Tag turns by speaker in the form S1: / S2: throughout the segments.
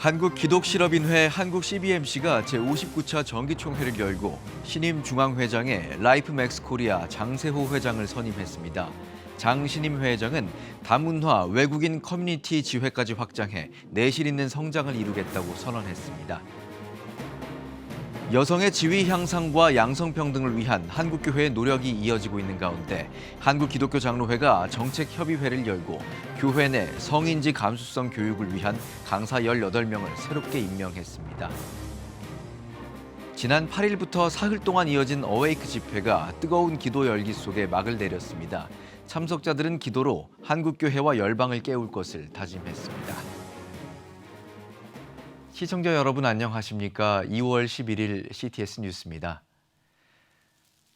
S1: 한국기독실업인회 한국 CBMC가 제59차 정기총회를 열고 신임 중앙회장에 라이프맥스코리아 장세호 회장을 선임했습니다. 장 신임 회장은 다문화 외국인 커뮤니티 지회까지 확장해 내실 있는 성장을 이루겠다고 선언했습니다. 여성의 지위 향상과 양성평등을 위한 한국교회의 노력이 이어지고 있는 가운데 한국기독교장로회가 정책협의회를 열고 교회 내 성인지 감수성 교육을 위한 강사 18명을 새롭게 임명했습니다. 지난 8일부터 사흘 동안 이어진 어웨이크 집회가 뜨거운 기도 열기 속에 막을 내렸습니다. 참석자들은 기도로 한국교회와 열방을 깨울 것을 다짐했습니다. 시청자 여러분 안녕하십니까? 2월 11일 CTS 뉴스입니다.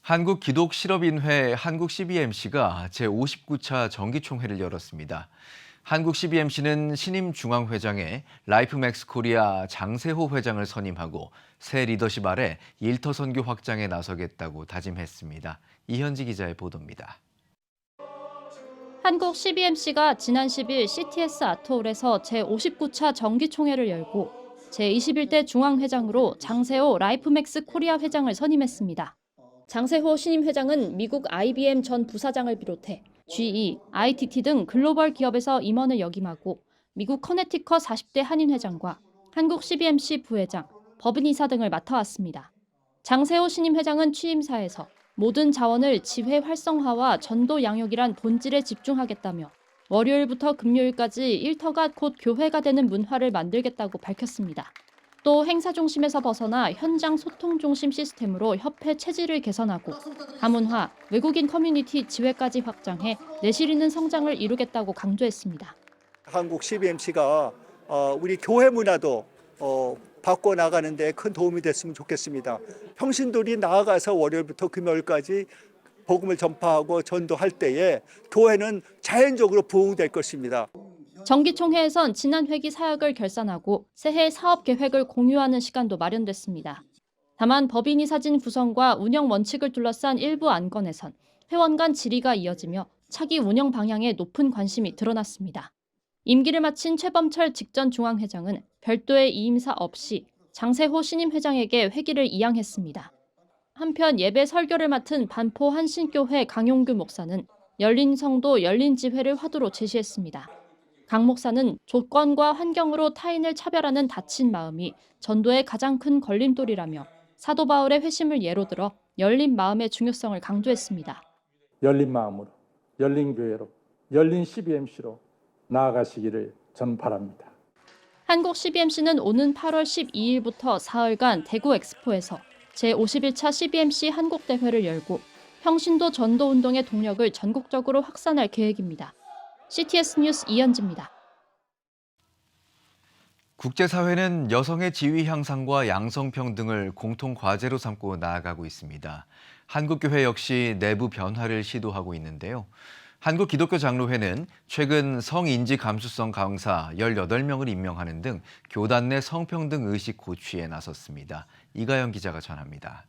S1: 한국기독실업인회 한국 CBMC가 제59차 정기총회를 열었습니다. 한국 CBMC는 신임 중앙회장에 라이프맥스코리아 장세호 회장을 선임하고 새 리더십 아래 일터 선교 확장에 나서겠다고 다짐했습니다. 이현지 기자의 보도입니다.
S2: 한국 CBMC가 지난 10일 CTS 아트홀에서 제59차 정기총회를 열고 제21대 중앙회장으로 장세호 라이프맥스 코리아 회장을 선임했습니다. 장세호 신임 회장은 미국 IBM 전 부사장을 비롯해 GE, ITT 등 글로벌 기업에서 임원을 역임하고 미국 커네티컷 40대 한인 회장과 한국 CBMC 부회장, 법인이사 등을 맡아왔습니다. 장세호 신임 회장은 취임사에서 모든 자원을 지회 활성화와 전도 양육이란 본질에 집중하겠다며 월요일부터 금요일까지 일터가 곧 교회가 되는 문화를 만들겠다고 밝혔습니다. 또 행사 중심에서 벗어나 현장 소통 중심 시스템으로 협회 체질을 개선하고 다문화, 외국인 커뮤니티 지회까지 확장해 내실 있는 성장을 이루겠다고 강조했습니다.
S3: 한국 CBMC가 우리 교회 문화도 바꿔나가는 데 큰 도움이 됐으면 좋겠습니다. 평신도들이 나아가서 월요일부터 금요일까지 복음을 전파하고 전도할 때에 교회는 자연적으로 부흥될 것입니다.
S2: 정기총회에선 지난 회기 사역을 결산하고 새해 사업 계획을 공유하는 시간도 마련됐습니다. 다만 법인이 사진 구성과 운영 원칙을 둘러싼 일부 안건에선 회원 간 질의가 이어지며 차기 운영 방향에 높은 관심이 드러났습니다. 임기를 마친 최범철 직전 중앙회장은 별도의 이임사 없이 장세호 신임 회장에게 회기를 이양했습니다. 한편 예배 설교를 맡은 반포 한신교회 강용규 목사는 열린 성도 열린 지회를 화두로 제시했습니다. 강 목사는 조건과 환경으로 타인을 차별하는 다친 마음이 전도의 가장 큰 걸림돌이라며 사도 바울의 회심을 예로 들어 열린 마음의 중요성을 강조했습니다.
S4: 열린 마음으로, 열린 교회로, 열린 CBMC로 나아가시기를 전 바랍니다.
S2: 한국 CBMC는 오는 8월 12일부터 사흘간 대구 엑스포에서 제51차 CBMC 한국대회를 열고 평신도 전도운동의 동력을 전국적으로 확산할 계획입니다. CTS 뉴스 이현지입니다.
S1: 국제사회는 여성의 지위 향상과 양성평등을 공통 과제로 삼고 나아가고 있습니다. 한국교회 역시 내부 변화를 시도하고 있는데요. 한국기독교장로회는 최근 성인지 감수성 강사 18명을 임명하는 등 교단 내 성평등 의식 고취에 나섰습니다. 이가영 기자가 전합니다.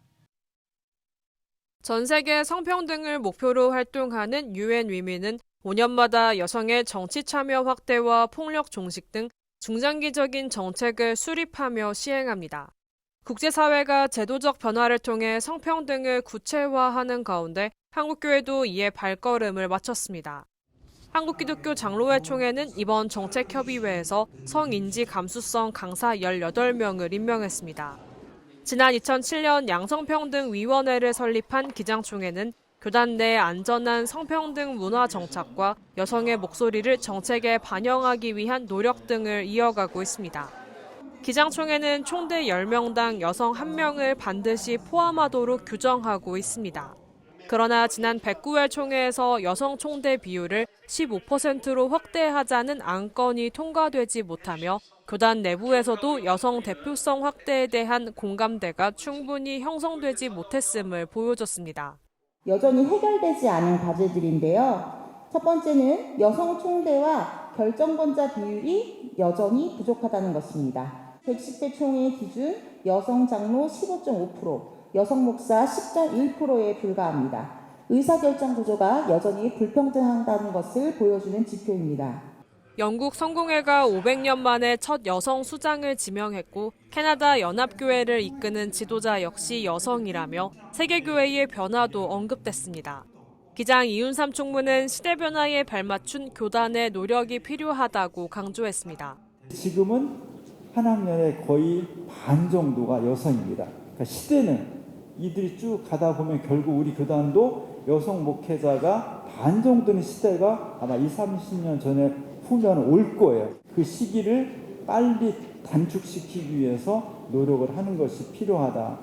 S5: 전 세계 성평등을 목표로 활동하는 UN 위민은 5년마다 여성의 정치 참여 확대와 폭력 종식 등 중장기적인 정책을 수립하며 시행합니다. 국제사회가 제도적 변화를 통해 성평등을 구체화하는 가운데 한국교회도 이에 발걸음을 마쳤습니다. 한국기독교 장로회 총회는 이번 정책협의회에서 성인지 감수성 강사 18명을 임명했습니다. 지난 2007년 양성평등위원회를 설립한 기장총회는 교단 내 안전한 성평등 문화 정착과 여성의 목소리를 정책에 반영하기 위한 노력 등을 이어가고 있습니다. 기장총회는 총대 10명당 여성 1명을 반드시 포함하도록 규정하고 있습니다. 그러나 지난 109회 총회에서 여성 총대 비율을 15%로 확대하자는 안건이 통과되지 못하며 교단 내부에서도 여성 대표성 확대에 대한 공감대가 충분히 형성되지 못했음을 보여줬습니다.
S6: 여전히 해결되지 않은 과제들인데요. 첫 번째는 여성 총대와 결정권자 비율이 여전히 부족하다는 것입니다. 110대 총회 기준 여성 장로 15.5%, 여성 목사 10.1%에 불과합니다. 의사결정 구조가 여전히 불평등하다는 것을 보여주는 지표입니다.
S5: 영국 성공회가 500년 만에 첫 여성 수장을 지명했고 캐나다 연합교회를 이끄는 지도자 역시 여성이라며 세계교회의 변화도 언급됐습니다. 기장 이윤삼 총무는 시대 변화에 발맞춘 교단의 노력이 필요하다고 강조했습니다.
S7: 지금은 한 학년의 거의 반 정도가 여성입니다. 그러니까 시대는 이들이 쭉 가다 보면 결국 우리 교단도 여성 목회자가 반 정도는 시대가 아마 20, 30년 전에 후면 올 거예요. 그 시기를 빨리 단축시키기 위해서 노력을 하는 것이 필요하다.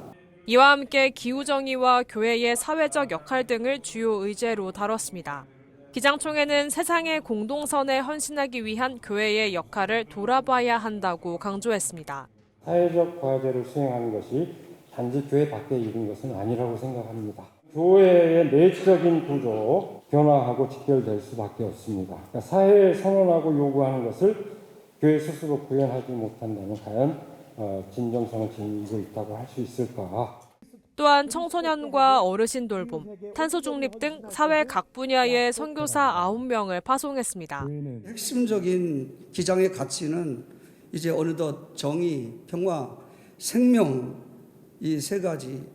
S5: 이와 함께 기후정의와 교회의 사회적 역할 등을 주요 의제로 다뤘습니다. 기장총회는 세상의 공동선에 헌신하기 위한 교회의 역할을 돌아봐야 한다고 강조했습니다.
S8: 사회적 과제를 수행하는 것이 단지 교회 밖에 있는 것은 아니라고 생각합니다. 교회의 내적인 구조, 변화하고 직결될 수밖에 없습니다. 그러니까 사회에 선언하고 요구하는 것을 교회 스스로 구현하지 못한다면 과연 진정성을 지니고 있다고 할 수 있을까?
S5: 또한 청소년과 어르신 돌봄, 탄소 중립 등 사회 각 분야의 선교사 9명을 파송했습니다.
S9: 핵심적인 기장의 가치는 이제 어느덧 정의, 평화, 생명 이 세 가지인데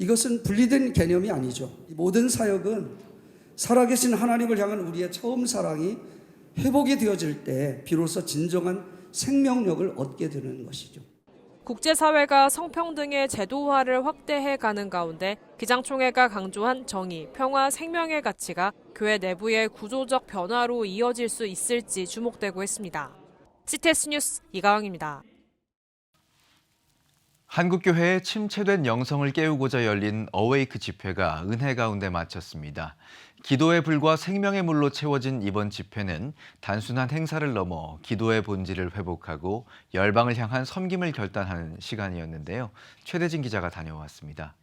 S9: 이것은 분리된 개념이 아니죠. 모든 사역은 살아계신 하나님을 향한 우리의 처음 사랑이 회복이 되어질 때 비로소 진정한 생명력을 얻게 되는 것이죠.
S5: 국제사회가 성평등의 제도화를 확대해 가는 가운데 기장총회가 강조한 정의, 평화, 생명의 가치가 교회 내부의 구조적 변화로 이어질 수 있을지 주목되고 있습니다. CTS 뉴스 이가영입니다.
S1: 한국교회의 침체된 영성을 깨우고자 열린 어웨이크 집회가 은혜 가운데 마쳤습니다. 기도의 불과 생명의 물로 채워진 이번 집회는 단순한 행사를 넘어 기도의 본질을 회복하고 열방을 향한 섬김을 결단하는 시간이었는데요. 최대진 기자가 다녀왔습니다.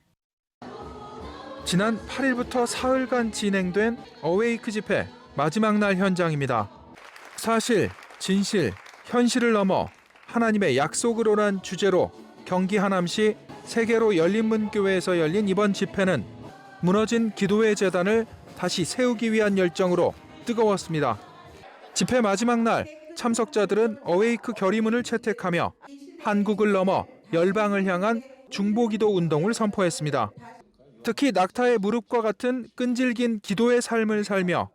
S10: 지난 8일부터 사흘간 진행된 어웨이크 집회 마지막 날 현장입니다. 사실, 진실, 현실을 넘어 하나님의 약속으로란 주제로 경기 하남시 세계로 열린문교회에서 열린 이번 집회는 무너진 기도의 재단을 다시 세우기 위한 열정으로 뜨거웠습니다. 집회 마지막 날 참석자들은 어웨이크 결의문을 채택하며 한국을 넘어 열방을 향한 중보기도 운동을 선포했습니다. 특히 낙타의 무릎과 같은 끈질긴 기도의 삶을 살며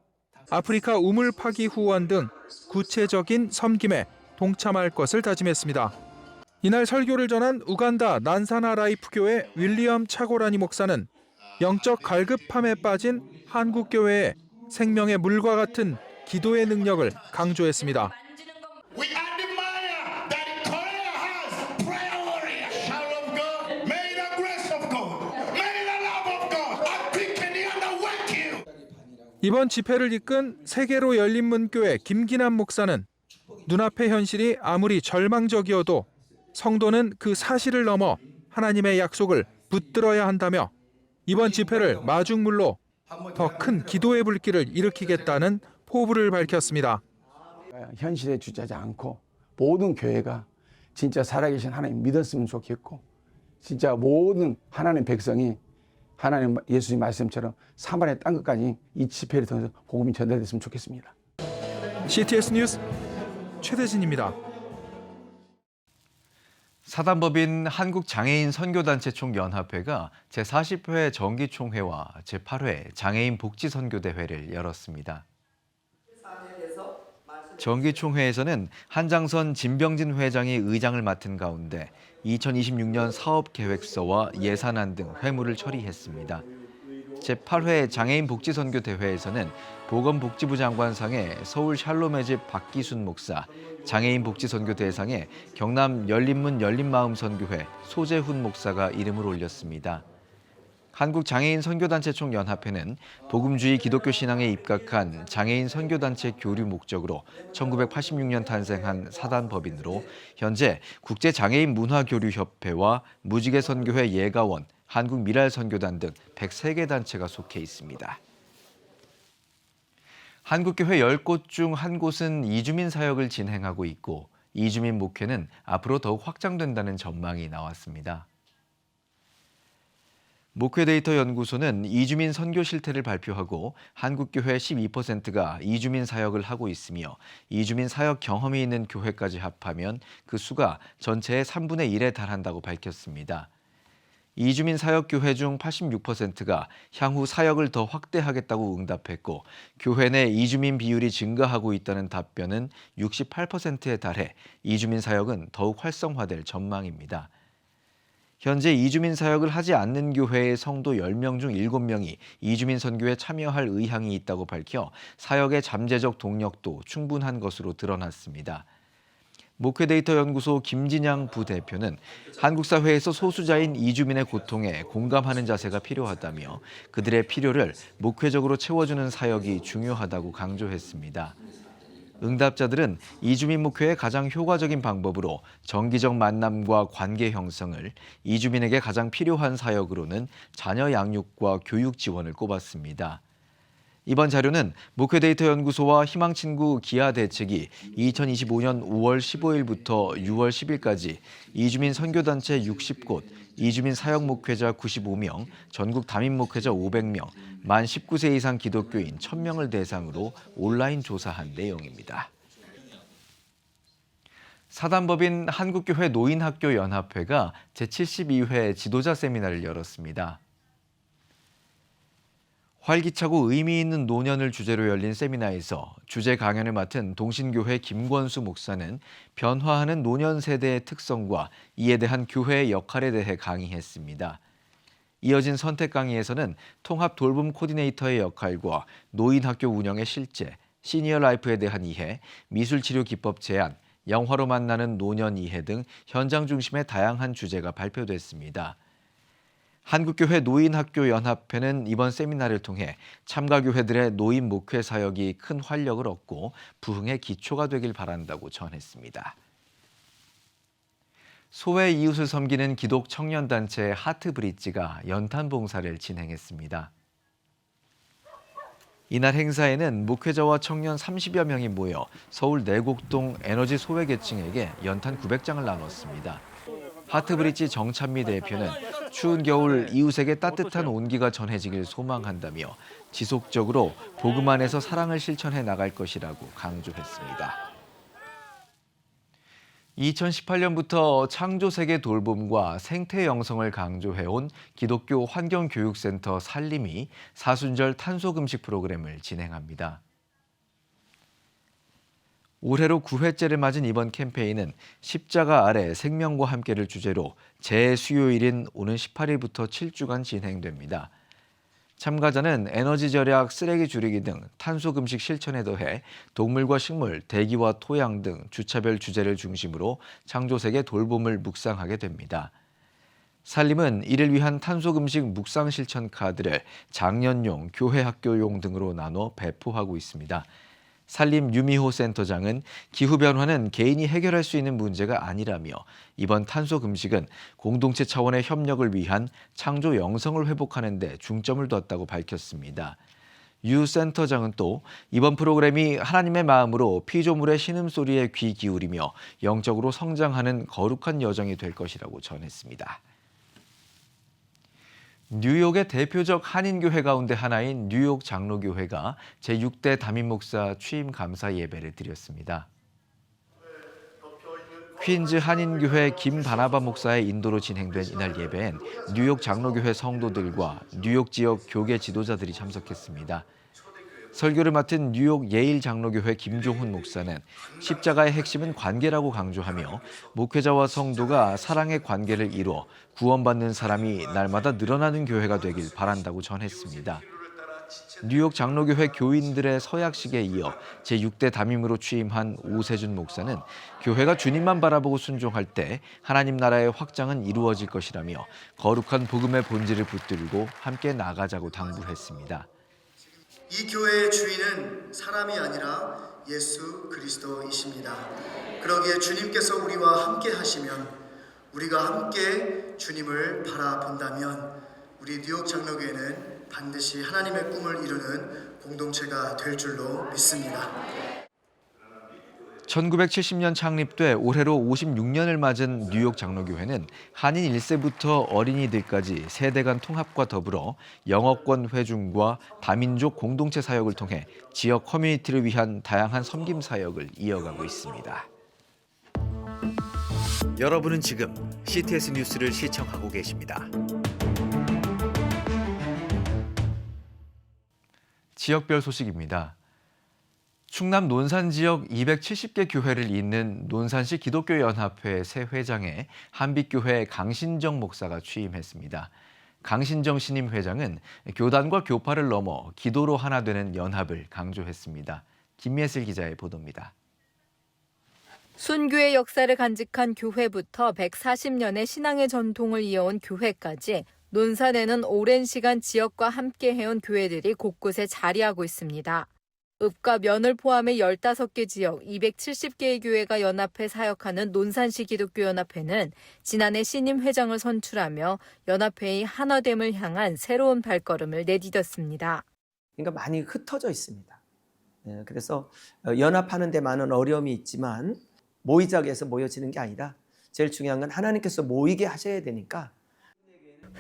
S10: 아프리카 우물 파기 후원 등 구체적인 섬김에 동참할 것을 다짐했습니다. 이날 설교를 전한 우간다 난사나 라이프 교회 윌리엄 차고라니 목사는 영적 갈급함에 빠진 한국 교회의 생명의 물과 같은 기도의 능력을 강조했습니다. 이번 집회를 이끈 세계로 열린 문교회 김기남 목사는 눈앞의 현실이 아무리 절망적이어도 성도는 그 사실을 넘어 하나님의 약속을 붙들어야 한다며 이번 집회를 마중물로 더 큰 기도의 불길을 일으키겠다는 포부를 밝혔습니다.
S11: 현실에 주저하지 않고 모든 교회가 진짜 살아계신 하나님 믿었으면 좋겠고 진짜 모든 하나님 백성이 하나님 예수님 말씀처럼 사마리아 땅 끝까지 이 집회를 통해서 복음이 전달됐으면 좋겠습니다.
S10: CTS 뉴스 최대진입니다.
S1: 사단법인 한국장애인 선교단체 총연합회가 제40회 정기총회와 제8회 장애인 복지선교대회를 열었습니다. 정기총회에서는 한장선 진병진 회장이 의장을 맡은 가운데 2026년 사업계획서와 예산안 등 회무를 처리했습니다. 제8회 장애인 복지선교대회에서는 보건복지부 장관상의 서울 샬롬의 집 박기순 목사, 장애인 복지선교 대상에 경남 열린문 열린마음선교회 소재훈 목사가 이름을 올렸습니다. 한국장애인 선교단체 총연합회는 복음주의 기독교 신앙에 입각한 장애인 선교단체 교류 목적으로 1986년 탄생한 사단법인으로 현재 국제장애인 문화교류협회와 무지개선교회 예가원, 한국미랄선교단 등 103개 단체가 속해 있습니다. 한국교회 10곳 중 한 곳은 이주민 사역을 진행하고 있고 이주민 목회는 앞으로 더욱 확장된다는 전망이 나왔습니다. 목회데이터 연구소는 이주민 선교 실태를 발표하고 한국교회 12%가 이주민 사역을 하고 있으며 이주민 사역 경험이 있는 교회까지 합하면 그 수가 전체의 3분의 1에 달한다고 밝혔습니다. 이주민 사역교회 중 86%가 향후 사역을 더 확대하겠다고 응답했고 교회 내 이주민 비율이 증가하고 있다는 답변은 68%에 달해 이주민 사역은 더욱 활성화될 전망입니다. 현재 이주민 사역을 하지 않는 교회의 성도 10명 중 7명이 이주민 선교에 참여할 의향이 있다고 밝혀 사역의 잠재적 동력도 충분한 것으로 드러났습니다. 목회데이터 연구소 김진양 부대표는 한국 사회에서 소수자인 이주민의 고통에 공감하는 자세가 필요하다며 그들의 필요를 목회적으로 채워주는 사역이 중요하다고 강조했습니다. 응답자들은 이주민 목회의 가장 효과적인 방법으로 정기적 만남과 관계 형성을, 이주민에게 가장 필요한 사역으로는 자녀 양육과 교육 지원을 꼽았습니다. 이번 자료는 목회데이터 연구소와 희망친구 기아대책이 2025년 5월 15일부터 6월 10일까지 이주민 선교단체 60곳, 이주민 사역 목회자 95명, 전국 담임 목회자 500명, 만 19세 이상 기독교인 1000명을 대상으로 온라인 조사한 내용입니다. 사단법인 한국교회 노인학교연합회가 제72회 지도자 세미나를 열었습니다. 활기차고 의미 있는 노년을 주제로 열린 세미나에서 주제 강연을 맡은 동신교회 김권수 목사는 변화하는 노년 세대의 특성과 이에 대한 교회의 역할에 대해 강의했습니다. 이어진 선택 강의에서는 통합 돌봄 코디네이터의 역할과 노인학교 운영의 실제, 시니어 라이프에 대한 이해, 미술치료 기법 제안, 영화로 만나는 노년 이해 등 현장 중심의 다양한 주제가 발표됐습니다. 한국교회 노인학교연합회는 이번 세미나를 통해 참가교회들의 노인 목회 사역이 큰 활력을 얻고 부흥의 기초가 되길 바란다고 전했습니다. 소외 이웃을 섬기는 기독 청년단체 하트브릿지가 연탄 봉사를 진행했습니다. 이날 행사에는 목회자와 청년 30여 명이 모여 서울 내곡동 에너지 소외계층에게 연탄 900장을 나눴습니다. 하트브릿지 정찬미 대표는 추운 겨울 이웃에게 따뜻한 온기가 전해지길 소망한다며 지속적으로 복음 안에서 사랑을 실천해 나갈 것이라고 강조했습니다. 2018년부터 창조세계 돌봄과 생태 영성을 강조해온 기독교 환경교육센터 살림이 사순절 탄소금식 프로그램을 진행합니다. 올해로 9회째를 맞은 이번 캠페인은 십자가 아래 생명과 함께를 주제로 재수요일인 오는 18일부터 7주간 진행됩니다. 참가자는 에너지 절약, 쓰레기 줄이기 등 탄소 금식 실천에 더해 동물과 식물, 대기와 토양 등 주차별 주제를 중심으로 창조세계 돌봄을 묵상하게 됩니다. 살림은 이를 위한 탄소 금식 묵상 실천 카드를 장년용, 교회 학교용 등으로 나눠 배포하고 있습니다. 살림 유미호 센터장은 기후변화는 개인이 해결할 수 있는 문제가 아니라며 이번 탄소 금식은 공동체 차원의 협력을 위한 창조 영성을 회복하는 데 중점을 뒀다고 밝혔습니다. 유 센터장은 또 이번 프로그램이 하나님의 마음으로 피조물의 신음소리에 귀 기울이며 영적으로 성장하는 거룩한 여정이 될 것이라고 전했습니다. 뉴욕의 대표적 한인교회 가운데 하나인 뉴욕 장로교회가 제6대 담임목사 취임 감사 예배를 드렸습니다. 퀸즈 한인교회 김바나바 목사의 인도로 진행된 이날 예배엔 뉴욕 장로교회 성도들과 뉴욕 지역 교계 지도자들이 참석했습니다. 설교를 맡은 뉴욕 예일 장로교회 김종훈 목사는 십자가의 핵심은 관계라고 강조하며 목회자와 성도가 사랑의 관계를 이루어 구원받는 사람이 날마다 늘어나는 교회가 되길 바란다고 전했습니다. 뉴욕 장로교회 교인들의 서약식에 이어 제6대 담임으로 취임한 오세준 목사는 교회가 주님만 바라보고 순종할 때 하나님 나라의 확장은 이루어질 것이라며 거룩한 복음의 본질을 붙들고 함께 나가자고 당부했습니다.
S12: 이 교회의 주인은 사람이 아니라 예수 그리스도이십니다. 그러기에 주님께서 우리와 함께 하시면 우리가 함께 주님을 바라본다면 우리 뉴욕 장로교회는 반드시 하나님의 꿈을 이루는 공동체가 될 줄로 믿습니다.
S1: 1970년 창립돼 올해로 56년을 맞은 뉴욕 장로교회는 한인 1세부터 어린이들까지 세대 간 통합과 더불어 영어권 회중과 다민족 공동체 사역을 통해 지역 커뮤니티를 위한 다양한 섬김 사역을 이어가고 있습니다. 여러분은 지금 CTS 뉴스를 시청하고 계십니다. 지역별 소식입니다. 충남 논산 지역 270개 교회를 잇는 논산시 기독교연합회 새 회장에 한빛교회 강신정 목사가 취임했습니다. 강신정 신임 회장은 교단과 교파를 넘어 기도로 하나 되는 연합을 강조했습니다. 김예슬 기자의 보도입니다.
S13: 순교의 역사를 간직한 교회부터 140년의 신앙의 전통을 이어온 교회까지 논산에는 오랜 시간 지역과 함께 해온 교회들이 곳곳에 자리하고 있습니다. 읍과 면을 포함해 15개 지역 270개의 교회가 연합해 사역하는 논산시 기독교연합회는 지난해 신임 회장을 선출하며 연합회의 하나됨을 향한 새로운 발걸음을 내디뎠습니다.
S14: 그러니까 많이 흩어져 있습니다. 그래서 연합하는 데 많은 어려움이 있지만 모이자고 해서 모여지는 게 아니라 제일 중요한 건 하나님께서 모이게 하셔야 되니까.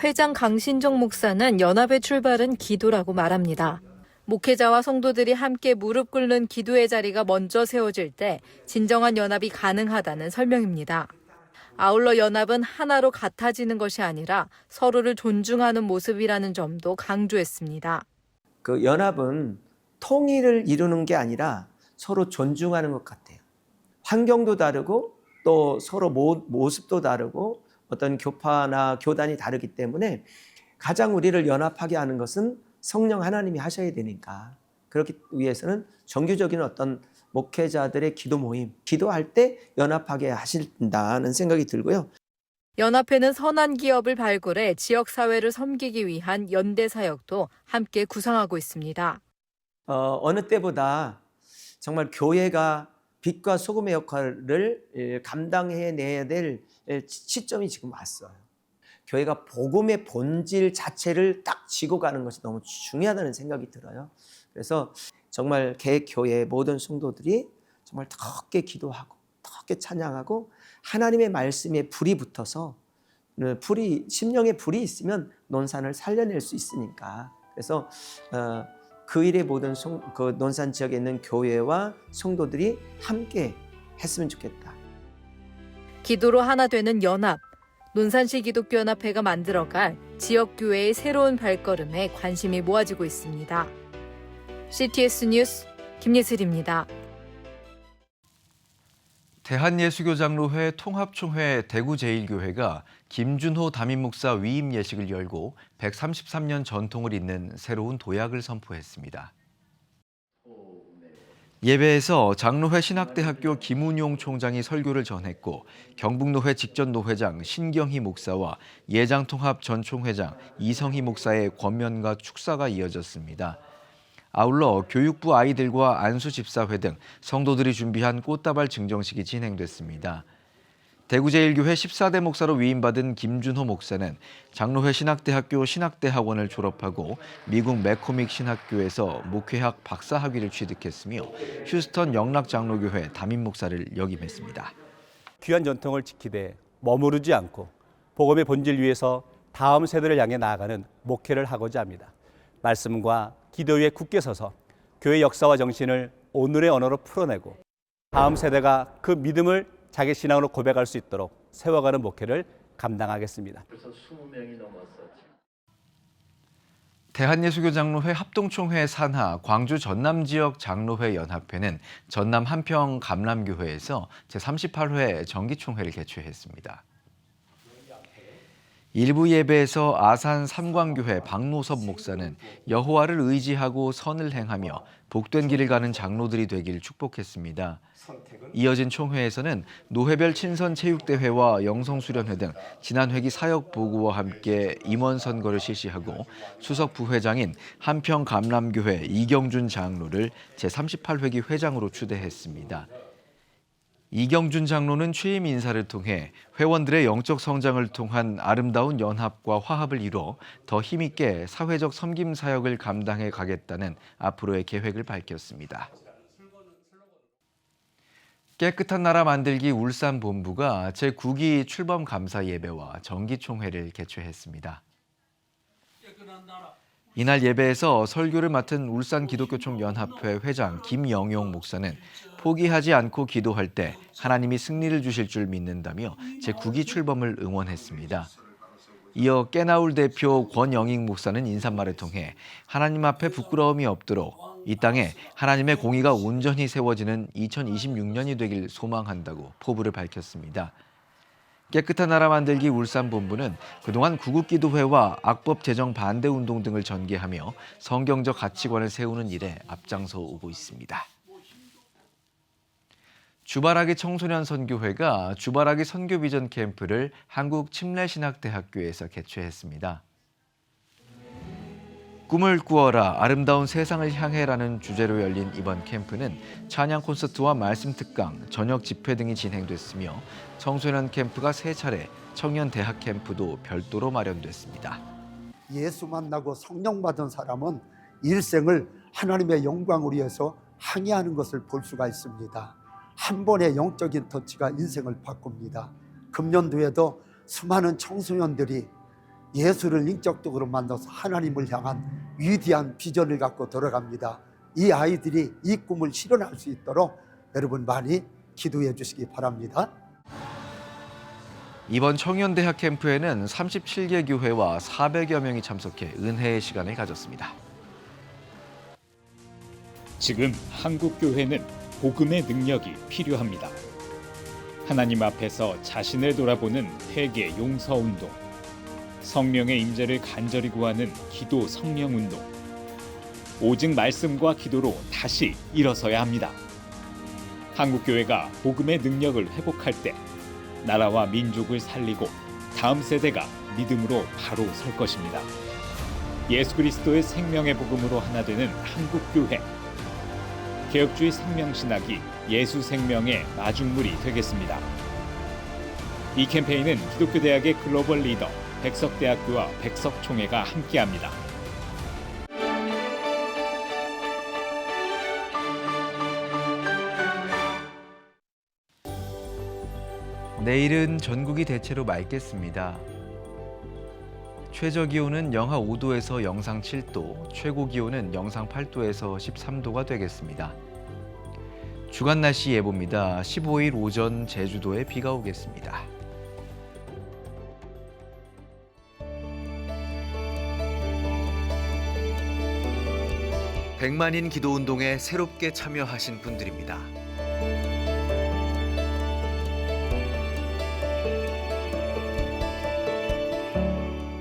S13: 회장 강신정 목사는 연합의 출발은 기도라고 말합니다. 목회자와 성도들이 함께 무릎 꿇는 기도의 자리가 먼저 세워질 때 진정한 연합이 가능하다는 설명입니다. 아울러 연합은 하나로 같아지는 것이 아니라 서로를 존중하는 모습이라는 점도 강조했습니다.
S14: 그 연합은 통일을 이루는 게 아니라 서로 존중하는 것 같아요. 환경도 다르고 또 서로 모습도 다르고 어떤 교파나 교단이 다르기 때문에 가장 우리를 연합하게 하는 것은 성령 하나님이 하셔야 되니까 그렇기 위해서는 정규적인 어떤 목회자들의 기도 모임, 기도할 때 연합하게 하신다는 생각이 들고요.
S13: 연합회는 선한 기업을 발굴해 지역사회를 섬기기 위한 연대 사역도 함께 구상하고 있습니다.
S14: 어느 때보다 정말 교회가 빛과 소금의 역할을 감당해내야 될 시점이 지금 왔어요. 교회가 복음의 본질 자체를 딱 쥐고 가는 것이 너무 중요하다는 생각이 들어요. 그래서 정말 개교회 모든 성도들이 정말 더 기도하고 더 찬양하고 하나님의 말씀에 불이 붙어서 심령에 불이 있으면 논산을 살려낼 수 있으니까 그래서 그 일에 모든 그 논산 지역에 있는 교회와 성도들이 함께 했으면 좋겠다.
S13: 기도로 하나 되는 연합. 논산시 기독교연합회가 만들어갈 지역교회의 새로운 발걸음에 관심이 모아지고 있습니다. CTS 뉴스 김예슬입니다.
S1: 대한예수교장로회 통합총회 대구제일교회가 김준호 담임목사 위임 예식을 열고 133년 전통을 잇는 새로운 도약을 선포했습니다. 예배에서 장로회 신학대학교 김운용 총장이 설교를 전했고 경북노회 직전노회장 신경희 목사와 예장통합 전 총회장 이성희 목사의 권면과 축사가 이어졌습니다. 아울러 교육부 아이들과 안수집사회 등 성도들이 준비한 꽃다발 증정식이 진행됐습니다. 대구제일교회 14대 목사로 위임받은 김준호 목사는 장로회 신학대학교 신학대학원을 졸업하고 미국 매코믹 신학교에서 목회학 박사학위를 취득했으며 휴스턴 영락장로교회 담임 목사를 역임했습니다.
S15: 귀한 전통을 지키되 머무르지 않고 복음의 본질 위에서 다음 세대를 향해 나아가는 목회를 하고자 합니다. 말씀과 기도 위에 굳게 서서 교회 역사와 정신을 오늘의 언어로 풀어내고 다음 세대가 그 믿음을 자기 신앙으로 고백할 수 있도록 세워가는 목회를 감당하겠습니다.
S1: 대한예수교장로회 합동총회 산하 광주 전남지역 장로회 연합회는 전남 한평 감람교회에서 제38회 정기총회를 개최했습니다. 일부 예배에서 아산 삼광교회 박노섭 목사는 여호와를 의지하고 선을 행하며 복된 길을 가는 장로들이 되길 축복했습니다. 이어진 총회에서는 노회별 친선체육대회와 영성수련회 등 지난 회기 사역보고와 함께 임원 선거를 실시하고 수석 부회장인 한평감람교회 이경준 장로를 제38회기 회장으로 추대했습니다. 이경준 장로는 취임 인사를 통해 회원들의 영적 성장을 통한 아름다운 연합과 화합을 이뤄 더 힘있게 사회적 섬김 사역을 감당해 가겠다는 앞으로의 계획을 밝혔습니다. 깨끗한 나라 만들기 울산 본부가 제9기 출범 감사 예배와 정기총회를 개최했습니다. 이날 예배에서 설교를 맡은 울산 기독교총연합회 회장 김영용 목사는 포기하지 않고 기도할 때 하나님이 승리를 주실 줄 믿는다며 제9기 출범을 응원했습니다. 이어 깨나울 대표 권영익 목사는 인사말을 통해 하나님 앞에 부끄러움이 없도록 이 땅에 하나님의 공의가 온전히 세워지는 2026년이 되길 소망한다고 포부를 밝혔습니다. 깨끗한 나라 만들기 울산 본부는 그동안 구국기도회와 악법 제정 반대 운동 등을 전개하며 성경적 가치관을 세우는 일에 앞장서 오고 있습니다. 주바라기 청소년 선교회가 주바라기 선교 비전 캠프를 한국침례신학대학교에서 개최했습니다. 꿈을 꾸어라 아름다운 세상을 향해라는 주제로 열린 이번 캠프는 찬양 콘서트와 말씀 특강, 저녁 집회 등이 진행됐으며 청소년 캠프가 3차례, 청년 대학 캠프도 별도로 마련됐습니다.
S16: 예수 만나고 성령 받은 사람은 일생을 하나님의 영광을 위해서 항해하는 것을 볼 수가 있습니다. 한 번의 영적인 터치가 인생을 바꿉니다. 금년도에도 수많은 청소년들이 예수를 인격적으로 만나서 하나님을 향한 위대한 비전을 갖고 돌아갑니다. 이 아이들이 이 꿈을 실현할 수 있도록 여러분 많이 기도해 주시기 바랍니다.
S1: 이번 청년대학 캠프에는 37개 교회와 400여 명이 참석해 은혜의 시간을 가졌습니다.
S17: 지금 한국 교회는 복음의 능력이 필요합니다. 하나님 앞에서 자신을 돌아보는 회개 용서 운동, 성령의 임재를 간절히 구하는 기도 성령 운동, 오직 말씀과 기도로 다시 일어서야 합니다. 한국 교회가 복음의 능력을 회복할 때 나라와 민족을 살리고 다음 세대가 믿음으로 바로 설 것입니다. 예수 그리스도의 생명의 복음으로 하나 되는 한국 교회. 개혁주의 생명신학이 예수 생명의 마중물이 되겠습니다. 이 캠페인은 기독교대학의 글로벌 리더 백석대학교와 백석총회가 함께합니다.
S1: 내일은 전국이 대체로 맑겠습니다. 최저 기온은 영하 5도에서 영상 7도, 최고 기온은 영상 8도에서 13도가 되겠습니다. 주간 날씨 예보입니다. 15일 오전 제주도에 비가 오겠습니다. 백만인 기도운동에 새롭게 참여하신 분들입니다.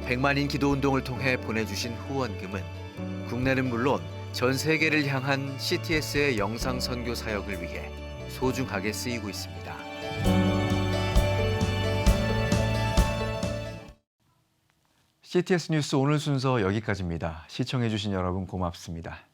S1: 백만인 기도운동을 통해 보내주신 후원금은 국내는 물론 전 세계를 향한 CTS의 영상 선교 사역을 위해 소중하게 쓰이고 있습니다. CTS 뉴스 오늘 순서 여기까지입니다. 시청해주신 여러분 고맙습니다.